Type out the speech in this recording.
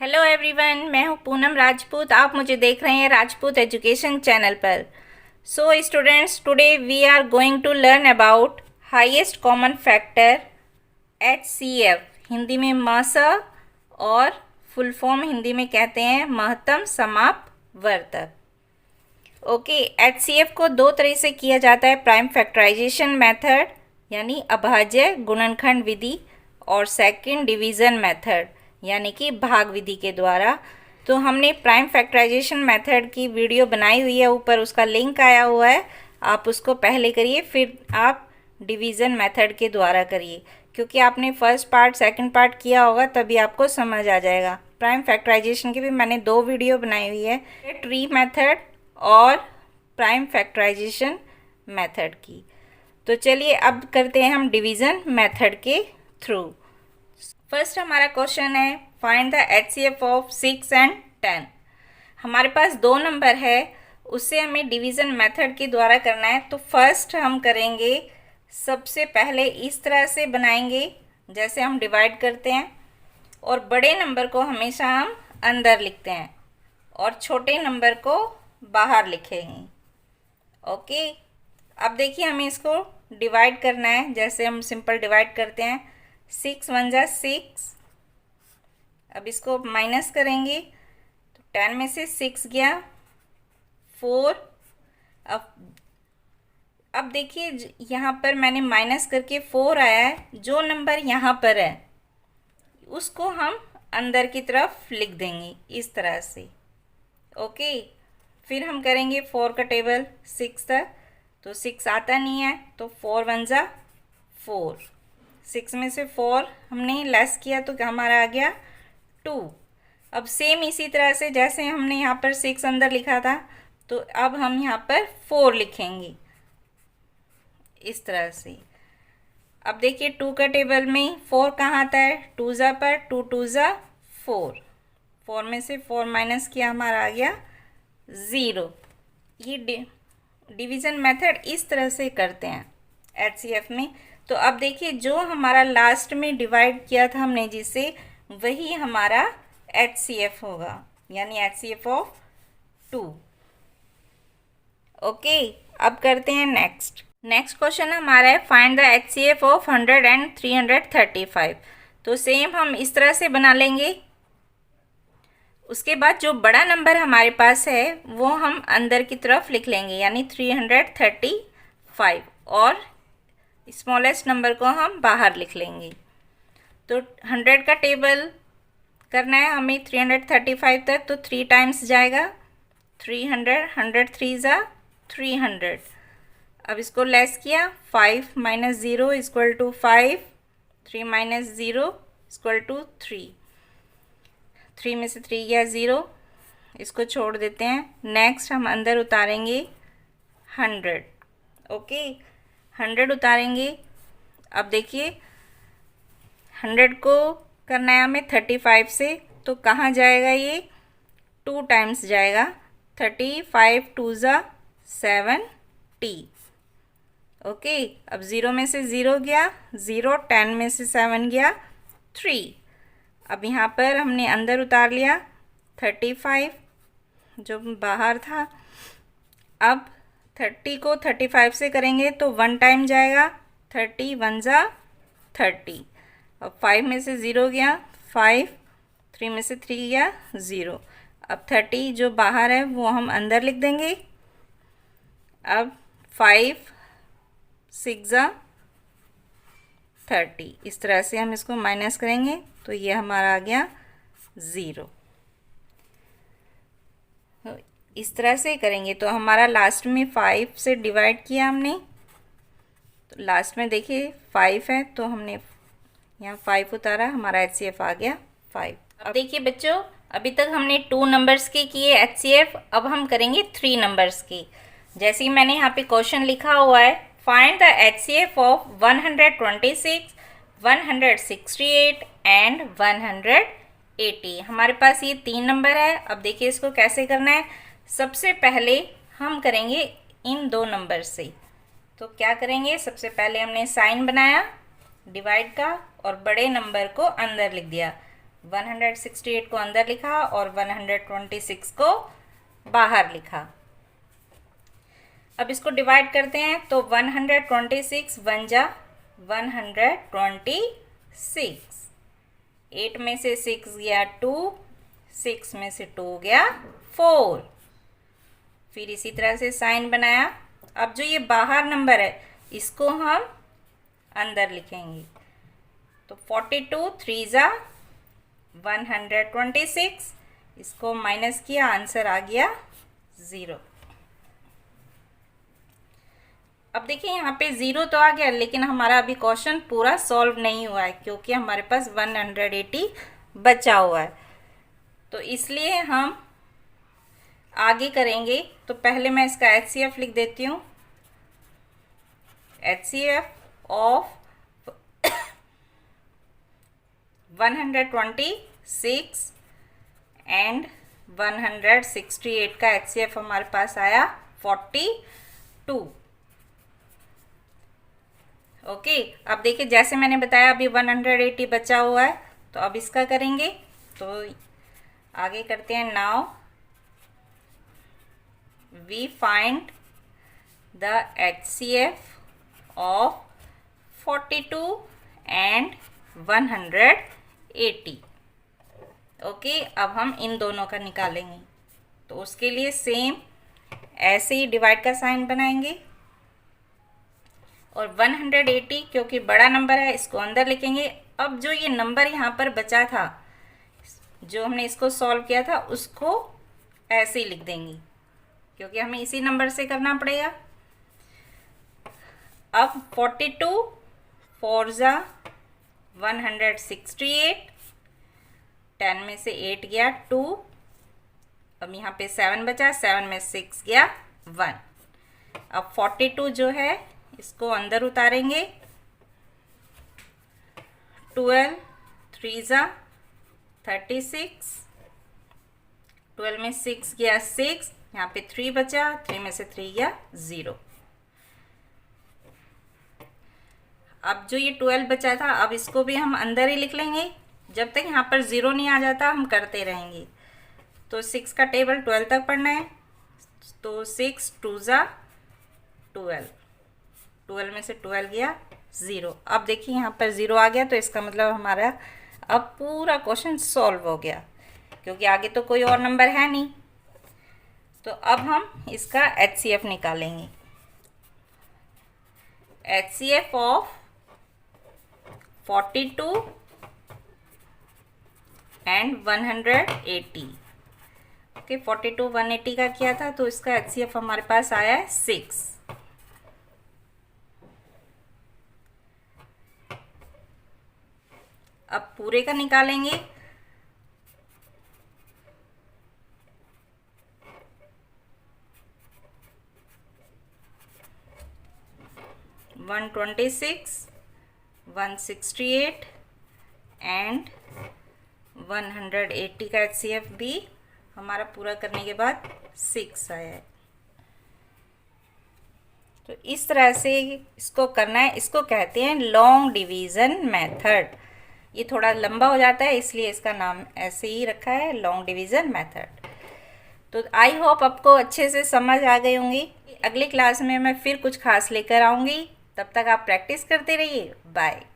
Hello everyone, मैं हूं पूनम राजपूत। आप मुझे देख रहे हैं राजपूत एजुकेशन चैनल पर। So students, today we are going to learn about highest common factor HCF, Hindi में मस और फुल फॉर्म हिंदी में कहते हैं महत्तम समापवर्तक। ओके, HCF को दो तरह से किया जाता है, प्राइम फैक्टराइजेशन मेथड यानी अभाज्य गुणनखंड विधि और सेकंड डिवीज़न मेथड यानी कि भाग विधि के द्वारा। तो हमने प्राइम फैक्टराइजेशन मेथड की वीडियो बनाई हुई है, ऊपर उसका लिंक आया हुआ है, आप उसको पहले करिए, फिर आप डिवीज़न मेथड के द्वारा करिए, क्योंकि आपने फर्स्ट पार्ट सेकंड पार्ट किया होगा तभी आपको समझ आ जाएगा। प्राइम फैक्टराइजेशन की भी मैंने दो वीडियो बनाई हुई है, ट्री मेथड और प्राइम फैक्टराइजेशन मेथड की। तो चलिए अब करते हैं हम डिवीज़न मेथड के थ्रू। फर्स्ट हमारा क्वेश्चन है find the HCF of 6 and 10। हमारे पास दो नंबर है, उससे हमें डिवीज़न मेथड के द्वारा करना है। तो फर्स्ट हम करेंगे, सबसे पहले इस तरह से बनाएंगे जैसे हम डिवाइड करते हैं, और बड़े नंबर को हमेशा हम अंदर लिखते हैं और छोटे नंबर को बाहर लिखेंगे। ओके, अब देखिए हमें इसको डिवाइड करना है जैसे हम सिंपल डिवाइड करते हैं। 6 1 जा 6। अब इसको माइनस करेंगे तो 10 में से 6 गया 4। अब देखिए यहाँ पर मैंने माइनस करके 4 आया है, जो नंबर यहाँ पर है उसको हम अंदर की तरफ लिख देंगे इस तरह से। ओके, फिर हम करेंगे 4 का टेबल 6 तक, तो 6 आता नहीं है, तो 4 1 जा 4। 6 में से 4 हमने लेस किया तो हमारा आ गया 2। अब सेम इसी तरह से जैसे हमने यहाँ पर 6 अंदर लिखा था, तो अब हम यहाँ पर 4 लिखेंगे इस तरह से। अब देखिए 2 का टेबल में 4 कहाँ आता है, 2 जा पर, 2 2 जा 4। 4 में से 4 माइनस किया, हमारा आ गया 0। ये डिवीज़न मेथड इस तरह से करते हैं HCF में। तो अब देखिए जो हमारा लास्ट में डिवाइड किया था हमने जिसे, वही हमारा HCF होगा, यानी HCF ऑफ 2। ओके, अब करते हैं नेक्स्ट क्वेश्चन हमारा है find the HCF of 100 and 335। तो सेम हम इस तरह से बना लेंगे। उसके बाद जो बड़ा नंबर हमारे पास है वो हम अंदर की तरफ लिख लेंगे, यानी 335, और स्मॉलेस्ट नंबर को हम बाहर लिख लेंगे। तो 100 का टेबल करना है हमें 335 तक, तो 3 टाइम्स जाएगा 300, 100 3 जा 300। अब इसको लेस किया, 5 minus 0 equal to 5, 3 minus 0 equal to 3। 3 में से 3 गया 0, इसको छोड़ देते हैं। नेक्स्ट हम अंदर उतारेंगे 100। ओके, 100 उतारेंगे। अब देखिए 100 को करना है हमें 35 से, तो कहाँ जाएगा ये, 2 टाइम्स जाएगा, 35 2 जा 70। ओके, अब 0 में से 0 गया 0, 10 में से 7 गया 3। अब यहाँ पर हमने अंदर उतार लिया 35 जो बाहर था। अब 30 को 35 से करेंगे तो 1 टाइम जाएगा, 30 1 जा 30। अब 5 में से 0 गया 5, 3 में से 3 गया 0। अब 30 जो बाहर है वो हम अंदर लिख देंगे। अब 5 6 जा 30, इस तरह से हम इसको माइनस करेंगे तो ये हमारा आ गया 0। इस तरह से करेंगे तो हमारा लास्ट में 5 से डिवाइड किया हमने, तो लास्ट में देखिए 5 है, तो हमने यहाँ 5 उतारा, हमारा HCF आ गया 5। अब देखिए बच्चों, अभी तक हमने 2 नंबर्स के किए HCF, अब हम करेंगे 3 नंबर्स के। जैसे ही मैंने यहाँ पे क्वेश्चन लिखा हुआ है find the HCF of 126, 168 and 180। हमारे पास ये 3 नंबर है। अब देखिए इसको कैसे करना है। सबसे पहले हम करेंगे इन 2 नंबर से। तो क्या करेंगे, सबसे पहले हमने साइन बनाया डिवाइड का और बड़े नंबर को अंदर लिख दिया। 168 को अंदर लिखा और 126 को बाहर लिखा। अब इसको डिवाइड करते हैं तो 126 वन जा 126, 8 में से 6 गया 2, 6 में से 2 गया 4, फिर इसी तरह से साइन बनाया। अब जो ये बाहर नंबर है इसको हम अंदर लिखेंगे, तो 42 3 जा 126, इसको माइनस किया, आंसर आ गया 0। अब देखिए यहाँ पे 0 तो आ गया, लेकिन हमारा अभी क्वेश्चन पूरा सॉल्व नहीं हुआ है क्योंकि हमारे पास 180 बचा हुआ है। तो इसलिए हम आगे करेंगे। तो पहले मैं इसका HCF लिख देती हूँ। HCF ऑफ 126 एंड 168 का HCF हमारे पास आया 42। ओके, अब देखिए जैसे मैंने बताया अभी 180 बचा हुआ है, तो अब इसका करेंगे। तो आगे करते हैं। Now we find the HCF of 42 and 180। Okay, अब हम इन दोनों का निकालेंगे। तो उसके लिए सेम ऐसे ही डिवाइड का साइन बनाएंगे और 180 क्योंकि बड़ा नंबर है इसको अंदर लिखेंगे। अब जो ये नंबर यहाँ पर बचा था, जो हमने इसको सॉल्व किया था, उसको ऐसे ही लिख देंगे क्योंकि हमें इसी नंबर से करना पड़ेगा। अब 42 4 जा 168, 10 में से 8 गया 2, अब यहाँ पे 7 बचा, 7 में 6 गया 1। अब 42 जो है इसको अंदर उतारेंगे। 12 3 जा 36, 12 में 6 गया 6, यहाँ पे 3 बचा, 3 में से 3 गया 0। अब जो ये 12 बचा था, अब इसको भी हम अंदर ही लिख लेंगे। जब तक यहाँ पर 0 नहीं आ जाता हम करते रहेंगे। तो 6 का टेबल 12 तक पढ़ना है। तो 6 2 जा 12, 12 में से 12 गया 0। अब देखिए यहाँ पर 0 आ गया, तो इसका मतलब हमारा अब पूरा क्वेश्चन सॉल्व हो गया क्योंकि आगे तो कोई और नंबर है नहीं। तो अब हम इसका HCF निकालेंगे। HCF of 42 and 180। ओके, 42 180 का किया था, तो इसका HCF हमारे पास आया है 6। अब पूरे का निकालेंगे। वन 126 168 एंड 180 का HCF भी हमारा पूरा करने के बाद 6 आया है। तो इस तरह से इसको करना है। इसको कहते हैं लॉन्ग डिवीज़न मेथड। ये थोड़ा लंबा हो जाता है इसलिए इसका नाम ऐसे ही रखा है, लॉन्ग डिवीज़न मेथड। तो आई होप आपको अच्छे से समझ आ गई होंगी। अगली क्लास में मैं फिर कुछ खास लेकर आऊँगी। तब तक आप प्रैक्टिस करते रहिए। बाय।